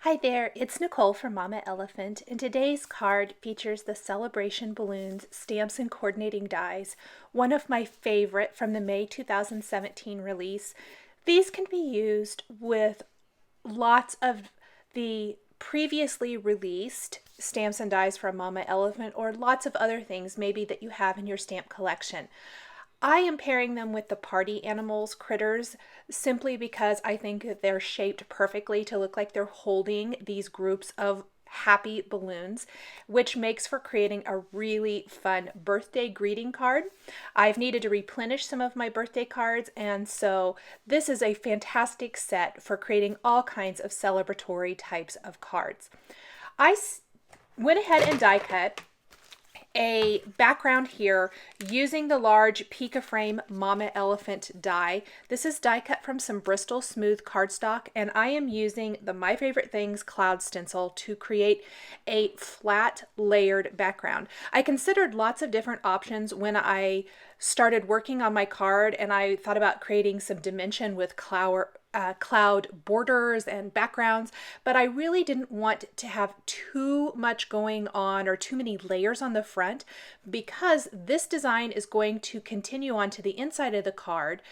Hi there, it's Nicole from Mama Elephant, and today's card features the Celebration Balloons Stamps and Coordinating Dies, one of my favorite from the May 2017 release. These can be used with lots of the previously released stamps and dies from Mama Elephant or lots of other things maybe that you have in your stamp collection. I am pairing them with the party animals critters simply because I think that they're shaped perfectly to look like they're holding these groups of happy balloons, which makes for creating a really fun birthday greeting card. I've needed to replenish some of my birthday cards, and so this is a fantastic set for creating all kinds of celebratory types of cards. I went ahead and die cut a background here using the large Pikaframe Mama Elephant die. This is die cut from some Bristol Smooth cardstock, and I am using the My Favorite Things cloud stencil to create a flat layered background. I considered lots of different options when I started working on my card, and I thought about creating some dimension with cloud borders and backgrounds, but I really didn't want to have too much going on or too many layers on the front because this design is going to continue on to the inside of the card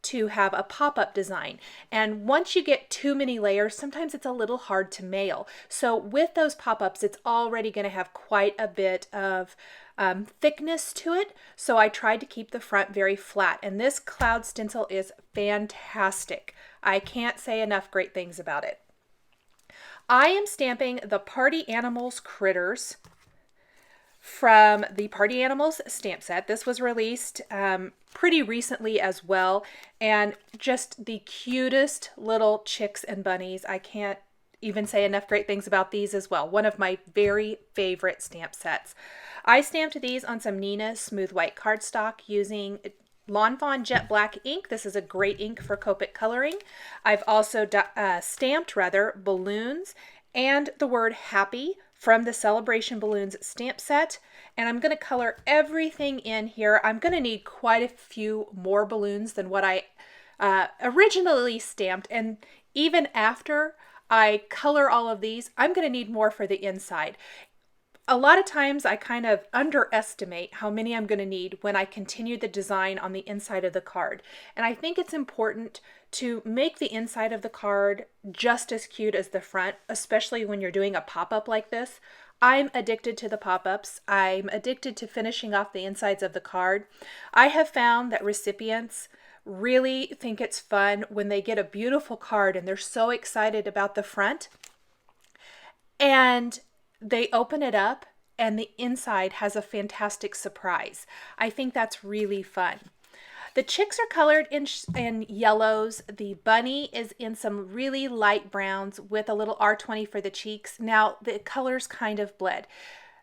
to have a pop-up design. And once you get too many layers, sometimes it's a little hard to mail. So with those pop-ups, it's already going to have quite a bit of thickness to it. So I tried to keep the front very flat. And this cloud stencil is fantastic. I can't say enough great things about it. I am stamping the Party Animals Critters from the Party Animals stamp set. This was released pretty recently as well, and just the cutest little chicks and bunnies. I can't even say enough great things about these as well. One of my very favorite stamp sets. I stamped these on some Neenah Smooth White cardstock using Lawn Fawn Jet Black ink. This is a great ink for Copic coloring. I've also stamped balloons and the word happy from the Celebration Balloons stamp set, and I'm going to color everything in here. I'm going to need quite a few more balloons than what I originally stamped, and even after I color all of these, I'm going to need more for the inside. A lot of times I kind of underestimate how many I'm going to need when I continue the design on the inside of the card. And I think it's important to make the inside of the card just as cute as the front, especially when you're doing a pop-up like this. I'm addicted to the pop-ups. I'm addicted to finishing off the insides of the card. I have found that recipients really think it's fun when they get a beautiful card and they're so excited about the front, and they open it up and the inside has a fantastic surprise. I think that's really fun. The chicks are colored in yellows. The bunny is in some really light browns with a little R20 for the cheeks. Now the colors kind of bled.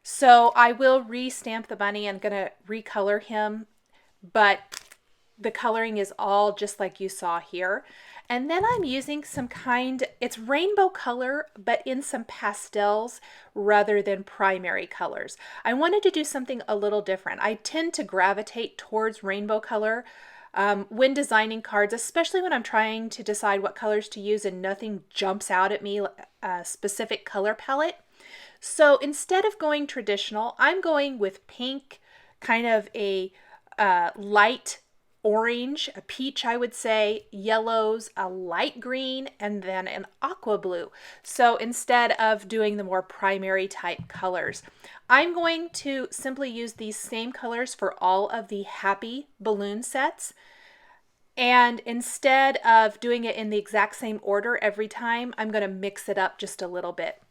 So I will re-stamp the bunny. I'm going to recolor him, but the coloring is all just like you saw here. And then I'm using it's rainbow color, but in some pastels rather than primary colors. I wanted to do something a little different. I tend to gravitate towards rainbow color when designing cards, especially when I'm trying to decide what colors to use and nothing jumps out at me, a specific color palette. So instead of going traditional, I'm going with pink, kind of a light orange, a peach, I would say, yellows, a light green, and then an aqua blue. So instead of doing the more primary type colors, I'm going to simply use these same colors for all of the happy balloon sets. And instead of doing it in the exact same order every time, I'm going to mix it up just a little bit.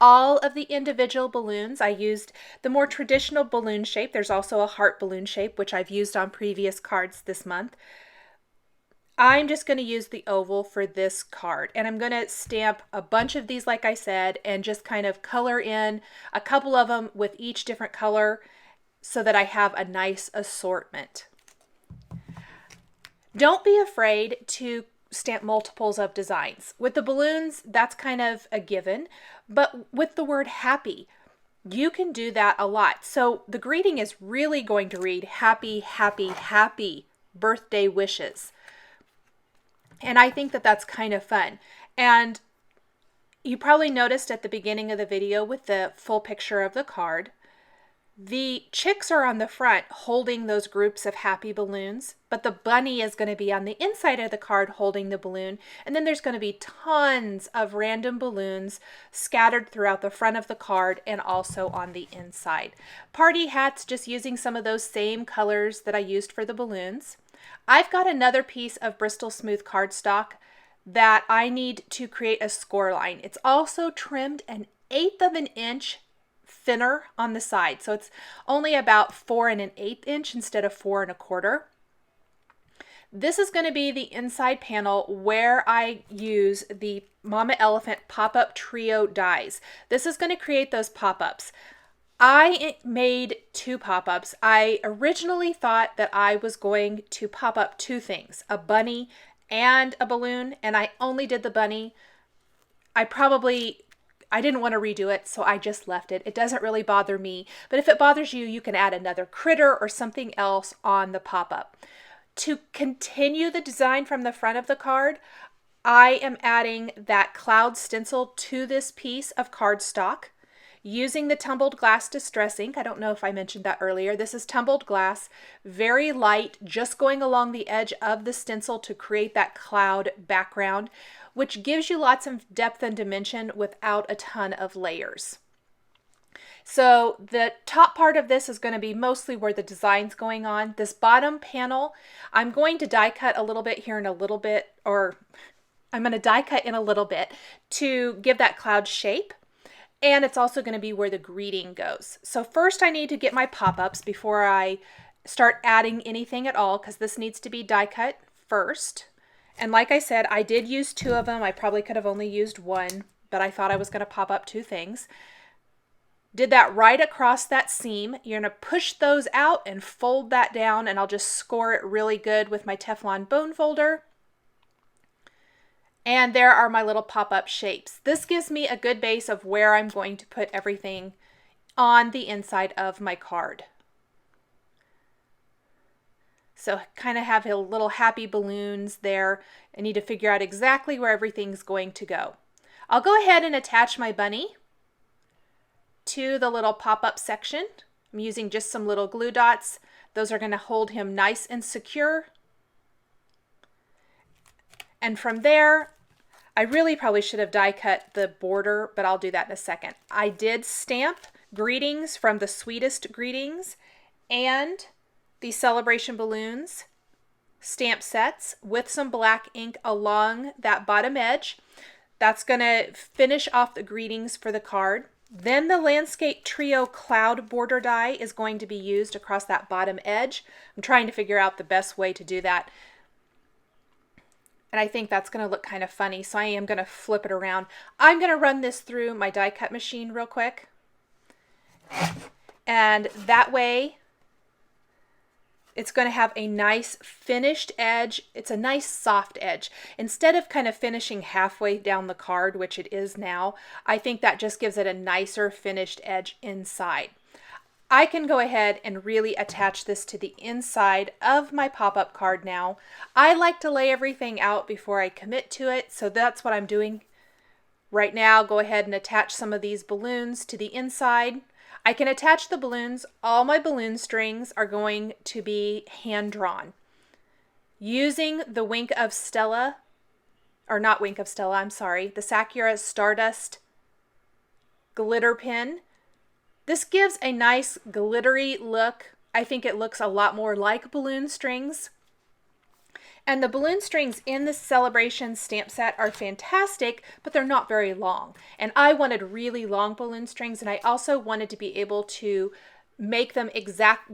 All of the individual balloons, I used the more traditional balloon shape. There's also a heart balloon shape, which I've used on previous cards this month. I'm just going to use the oval for this card, and I'm going to stamp a bunch of these, like I said, and just kind of color in a couple of them with each different color so that I have a nice assortment. Don't be afraid to stamp multiples of designs. With the balloons, that's kind of a given, but with the word happy, you can do that a lot. So the greeting is really going to read happy, happy, happy birthday wishes. And I think that that's kind of fun. And You probably noticed at the beginning of the video with the full picture of the card, the chicks are on the front holding those groups of happy balloons, but the bunny is going to be on the inside of the card holding the balloon, and then there's going to be tons of random balloons scattered throughout the front of the card and also on the inside. Party hats, just using some of those same colors that I used for the balloons. I've got another piece of Bristol Smooth cardstock that I need to create a score line. It's also trimmed 1/8 of an inch thinner on the side. So it's only about 4 1/8 inch instead of 4 1/4. This is going to be the inside panel where I use the Mama Elephant pop-up trio dies. This is going to create those pop-ups. I made 2 pop-ups. I originally thought that I was going to pop up 2 things, a bunny and a balloon, and I only did the bunny. I didn't want to redo it, so I just left it. It doesn't really bother me, but if it bothers you, you can add another critter or something else on the pop-up. To continue the design from the front of the card, I am adding that cloud stencil to this piece of cardstock using the Tumbled Glass Distress ink. I don't know if I mentioned that earlier. This is tumbled glass, very light, just going along the edge of the stencil to create that cloud background, which gives you lots of depth and dimension without a ton of layers. So the top part of this is going to be mostly where the design's going on. This bottom panel, I'm going to die cut a little bit here in a little bit, or I'm going to die cut in a little bit to give that cloud shape. And it's also going to be where the greeting goes. So first I need to get my pop-ups before I start adding anything at all, because this needs to be die cut first. And like I said, I did use 2 of them. I probably could have only used 1, but I thought I was going to pop up 2 things. Did that right across that seam. You're going to push those out and fold that down, and I'll just score it really good with my Teflon bone folder. And there are my little pop-up shapes. This gives me a good base of where I'm going to put everything on the inside of my card. So kind of have a little happy balloons there. I need to figure out exactly where everything's going to go. I'll go ahead and attach my bunny to the little pop-up section. I'm using just some little glue dots. Those are going to hold him nice and secure. And from there, I really probably should have die cut the border, but I'll do that in a second. I did stamp greetings from the Sweetest Greetings and the Celebration Balloons stamp sets with some black ink along that bottom edge. That's going to finish off the greetings for the card. Then the Landscape Trio Cloud border die is going to be used across that bottom edge. I'm trying to figure out the best way to do that. And I think that's going to look kind of funny, so I am going to flip it around. I'm going to run this through my die cut machine real quick. And that way, it's going to have a nice finished edge. It's a nice soft edge. Instead of kind of finishing halfway down the card, which it is now, I think that just gives it a nicer finished edge inside. I can go ahead and really attach this to the inside of my pop-up card now. I like to lay everything out before I commit to it, so that's what I'm doing right now. Go ahead and attach some of these balloons to the inside. I can attach the balloons. All my balloon strings are going to be hand-drawn. Using the Wink of Stella, or not Wink of Stella, I'm sorry, the Sakura Stardust glitter pin. This gives a nice glittery look. I think it looks a lot more like balloon strings. And the balloon strings in the Celebration stamp set are fantastic, but they're not very long. And I wanted really long balloon strings, and I also wanted to be able to make them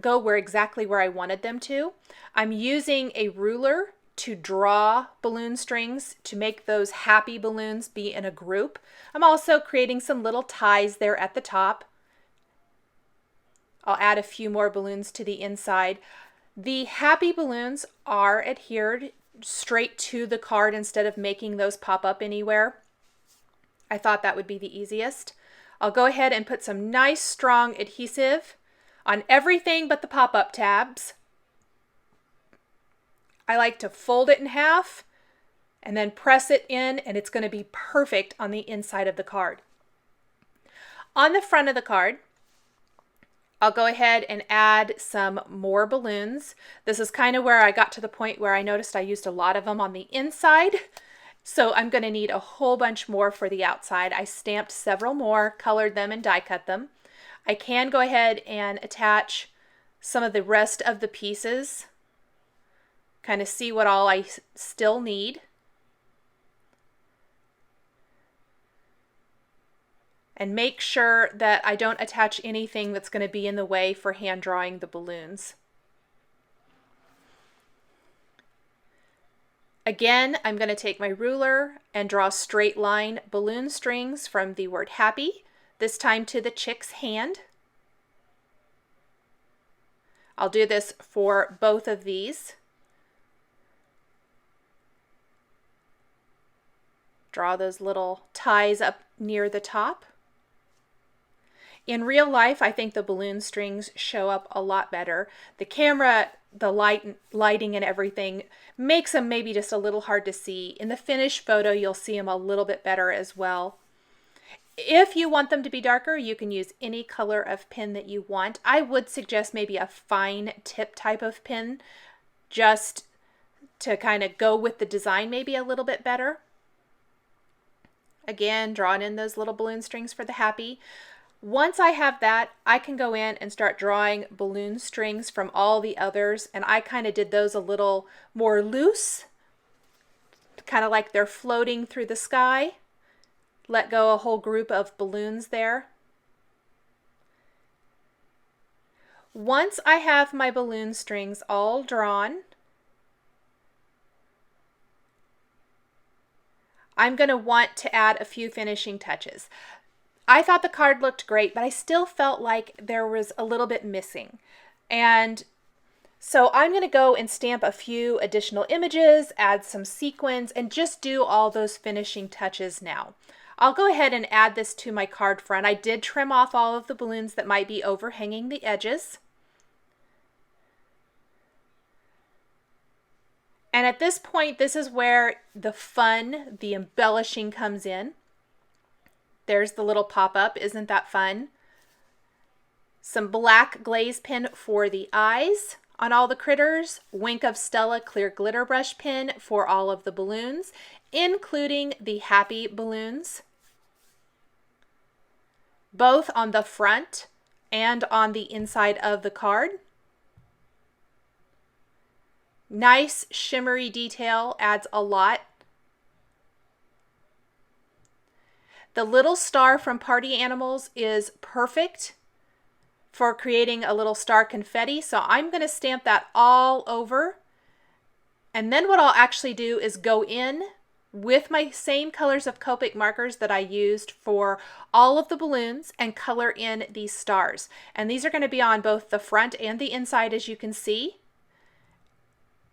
go exactly where I wanted them to. I'm using a ruler to draw balloon strings to make those happy balloons be in a group. I'm also creating some little ties there at the top. I'll add a few more balloons to the inside. The happy balloons are adhered straight to the card instead of making those pop up anywhere. I thought that would be the easiest. I'll go ahead and put some nice strong adhesive on everything but the pop-up tabs. I like to fold it in half and then press it in, and it's going to be perfect on the inside of the card. On the front of the card, I'll go ahead and add some more balloons. This is kind of where I got to the point where I noticed I used a lot of them on the inside. So I'm going to need a whole bunch more for the outside. I stamped several more, colored them, and die cut them. I can go ahead and attach some of the rest of the pieces, kind of see what all I still need. And make sure that I don't attach anything that's going to be in the way for hand drawing the balloons. Again, I'm going to take my ruler and draw straight line balloon strings from the word happy, this time to the chick's hand. I'll do this for both of these. Draw those little ties up near the top. In real life, I think the balloon strings show up a lot better. The camera, the lighting and everything makes them maybe just a little hard to see. In the finished photo, you'll see them a little bit better as well. If you want them to be darker, you can use any color of pin that you want. I would suggest maybe a fine tip type of pin, just to kind of go with the design maybe a little bit better. Again, drawing in those little balloon strings for the happy. Once I have that, I can go in and start drawing balloon strings from all the others, and I kind of did those a little more loose, kind of like they're floating through the sky. Let go a whole group of balloons there. Once I have my balloon strings all drawn, I'm going to want to add a few finishing touches. I thought the card looked great, but I still felt like there was a little bit missing. And so I'm going to go and stamp a few additional images, add some sequins, and just do all those finishing touches now. I'll go ahead and add this to my card front. I did trim off all of the balloons that might be overhanging the edges. And at this point, this is where the fun, the embellishing comes in. There's the little pop-up. Isn't that fun? Some black glaze pen for the eyes on all the critters. Wink of Stella clear glitter brush pen for all of the balloons, including the happy balloons, both on the front and on the inside of the card. Nice shimmery detail, adds a lot. The little star from Party Animals is perfect for creating a little star confetti, so I'm going to stamp that all over. And then what I'll actually do is go in with my same colors of Copic markers that I used for all of the balloons and color in these stars. And these are going to be on both the front and the inside, as you can see.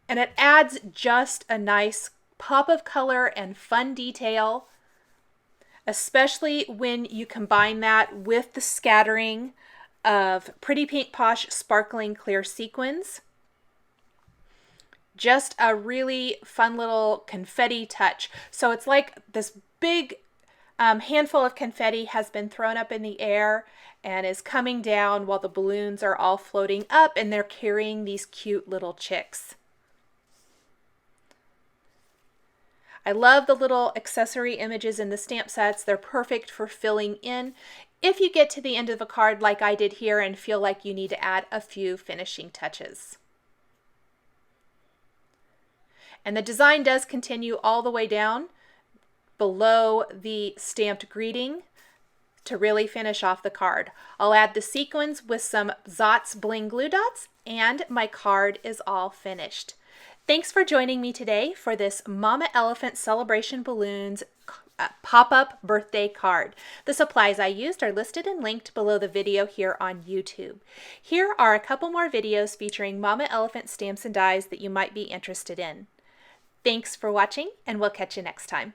And it adds just a nice pop of color and fun detail, especially when you combine that with the scattering of Pretty Pink Posh sparkling clear sequins. Just a really fun little confetti touch. So it's like this big handful of confetti has been thrown up in the air and is coming down while the balloons are all floating up and they're carrying these cute little chicks. I love the little accessory images in the stamp sets. They're perfect for filling in if you get to the end of a card like I did here and feel like you need to add a few finishing touches. And the design does continue all the way down below the stamped greeting to really finish off the card. I'll add the sequins with some Zotz Bling Glue Dots, and my card is all finished. Thanks for joining me today for this Mama Elephant Celebration Balloons pop-up birthday card. The supplies I used are listed and linked below the video here on YouTube. Here are a couple more videos featuring Mama Elephant stamps and dies that you might be interested in. Thanks for watching, and we'll catch you next time.